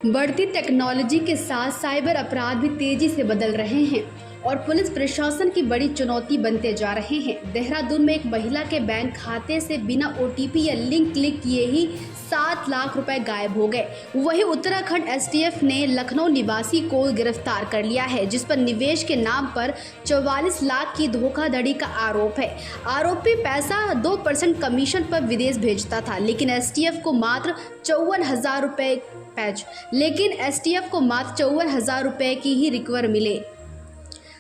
बढ़ती टेक्नोलॉजी के साथ साइबर अपराध भी तेजी से बदल रहे हैं और पुलिस प्रशासन की बड़ी चुनौती बनते जा रहे हैं। देहरादून में एक महिला के बैंक खाते से बिना ओटीपी या लिंक क्लिक किए ही 7 लाख रुपए गायब हो गए। वहीं उत्तराखंड एसटीएफ ने लखनऊ निवासी को गिरफ्तार कर लिया है, जिस पर निवेश के नाम पर 44 लाख की धोखाधड़ी का आरोप है। आरोपी पैसा 2% कमीशन पर विदेश भेजता था, लेकिन एसटीएफ को मात्र 54,000 रुपए की ही रिकवर मिले।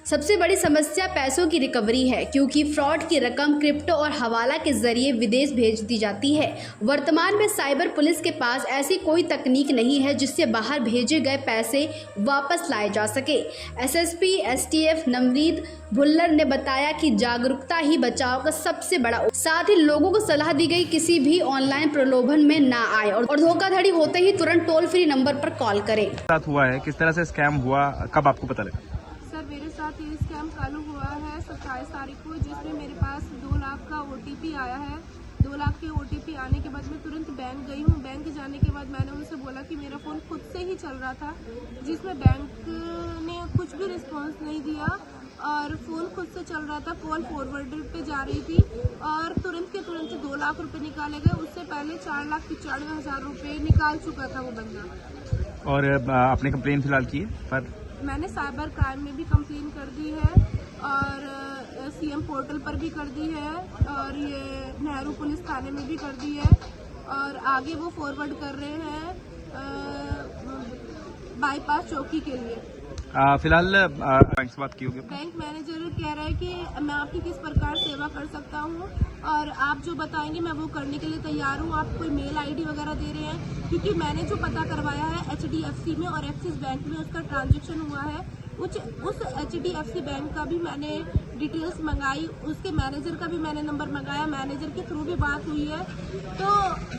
सबसे बड़ी समस्या पैसों की रिकवरी है, क्योंकि फ्रॉड की रकम क्रिप्टो और हवाला के जरिए विदेश भेज दी जाती है। वर्तमान में साइबर पुलिस के पास ऐसी कोई तकनीक नहीं है जिससे बाहर भेजे गए पैसे वापस लाए जा सके। एसएसपी एसटीएफ नवनीत भुल्लर ने बताया कि जागरूकता ही बचाव का सबसे बड़ा। साथ ही लोगों को सलाह दी गई किसी भी ऑनलाइन प्रलोभन में ना आए और धोखाधड़ी होते ही तुरंत टोल फ्री नंबर पर कॉल करें। साथ हुआ है, किस तरह से स्कैम हुआ, कब आपको पता लगा? मेरे साथ ये स्कैम चालू हुआ है 27 तारीख को, जिसमें मेरे पास 2 लाख का ओटीपी आया है। 2 लाख के ओटीपी आने के बाद मैं तुरंत बैंक गई हूँ। बैंक जाने के बाद मैंने उनसे बोला कि मेरा फ़ोन खुद से ही चल रहा था, जिसमें बैंक ने कुछ भी रिस्पांस नहीं दिया और फ़ोन खुद से चल रहा था। कॉल फॉरवर्डर पे जा रही थी और तुरंत के तुरंत 2 लाख रुपए निकाले गए। उससे पहले 4,95,000 रुपये निकाल चुका था वो बंदा। और आपने कंप्लेन फिलहाल की पर? मैंने साइबर क्राइम में भी कंप्लेन कर दी है और सीएम पोर्टल पर भी कर दी है और ये नेहरू पुलिस थाने में भी कर दी है और आगे वो फॉरवर्ड कर रहे हैं बाईपास चौकी के लिए। फिलहाल बैंक से बात की होगी? बैंक मैनेजर कह रहा है कि मैं आपकी किस प्रकार सेवा कर सकता हूँ और आप जो बताएंगे मैं वो करने के लिए तैयार हूँ। आप कोई मेल आईडी वगैरह दे रहे हैं, क्योंकि मैंने जो पता करवाया है HDFC में और एक्सिस बैंक में उसका ट्रांजैक्शन हुआ है। उस HDFC बैंक का भी मैंने डिटेल्स मंगाई, उसके मैनेजर का भी मैंने नंबर मंगाया, मैनेजर के थ्रू भी बात हुई है, तो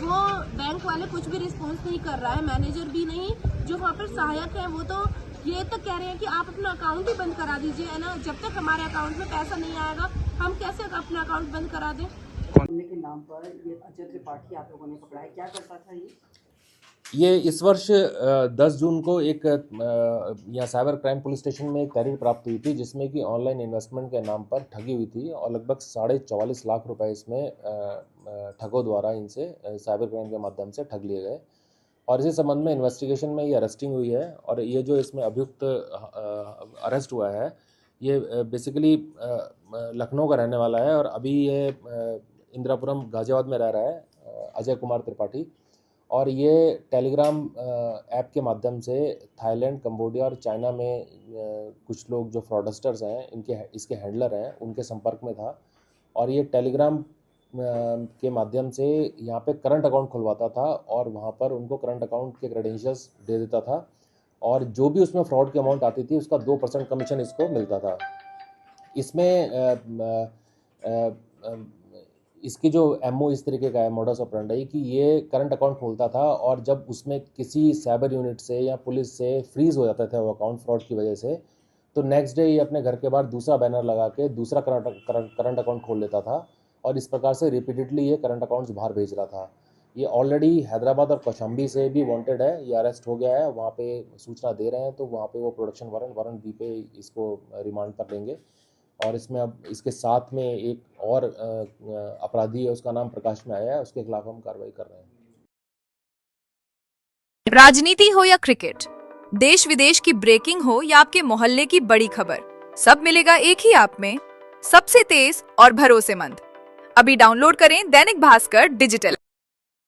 वो बैंक वाले कुछ भी रिस्पॉन्स नहीं कर रहा है। मैनेजर भी नहीं, जो वहाँ पर सहायक है वो तो ये तक कह रहे हैं कि आप अपना अकाउंट ही बंद करा दीजिए, है ना। जब तक हमारे अकाउंट में पैसा नहीं आएगा हम कैसे अपना अकाउंट बंद करा दें। के नाम पर ये अजय त्रिपाठी आप लोगों ने पकड़ा है, क्या करता था ये इस वर्ष 10 जून को एक यहाँ साइबर क्राइम पुलिस स्टेशन में एक तहरीर प्राप्त हुई थी, जिसमें कि ऑनलाइन इन्वेस्टमेंट के नाम पर ठगी हुई थी और लगभग 44.5 लाख रुपए इसमें ठगों द्वारा इनसे साइबर क्राइम के माध्यम से ठग लिए गए। और इसी संबंध में इन्वेस्टिगेशन में ये अरेस्टिंग हुई है और ये जो इसमें अभियुक्त अरेस्ट हुआ है ये बेसिकली लखनऊ का रहने वाला है और अभी ये इंदिरापुरम गाजियाबाद में रह रहा है, अजय कुमार त्रिपाठी। और ये टेलीग्राम ऐप के माध्यम से थाईलैंड, कंबोडिया और चाइना में कुछ लोग जो फ्रॉडस्टर्स हैं इसके हैंडलर हैं उनके संपर्क में था और ये टेलीग्राम के माध्यम से यहाँ पे करंट अकाउंट खुलवाता था और वहाँ पर उनको करंट अकाउंट के क्रेडेंशियल्स दे देता था और जो भी उसमें फ्रॉड की अमाउंट आती थी उसका 2% कमीशन इसको मिलता था। इसमें इसकी जो एमओ इस तरीके का है, मॉडस ऑपरेंडी, कि ये करंट अकाउंट खोलता था और जब उसमें किसी साइबर यूनिट से या पुलिस से फ्रीज हो जाता था वो अकाउंट फ्रॉड की वजह से, तो नेक्स्ट डे ये अपने घर के बाहर दूसरा बैनर लगा के दूसरा करंट अकाउंट खोल लेता था और इस प्रकार से रिपीटेडली ये करंट अकाउंट्स बाहर भेज रहा था। ये ऑलरेडी हैदराबाद और कौशाम्बी से भी वांटेड है, ये अरेस्ट हो गया है, वहाँ पे सूचना दे रहे हैं तो वहाँ पे वो प्रोडक्शन वारंट बी पे इसको रिमांड पर लेंगे। और इसमें अब इसके साथ में एक और अपराधी है, उसका नाम प्रकाश में आया है, उसके खिलाफ हम कार्रवाई कर रहे हैं। राजनीति हो या क्रिकेट, देश विदेश की ब्रेकिंग हो या आपके मोहल्ले की बड़ी खबर, सब मिलेगा एक ही ऐप में, सबसे तेज और भरोसेमंद। अभी डाउनलोड करें दैनिक भास्कर डिजिटल।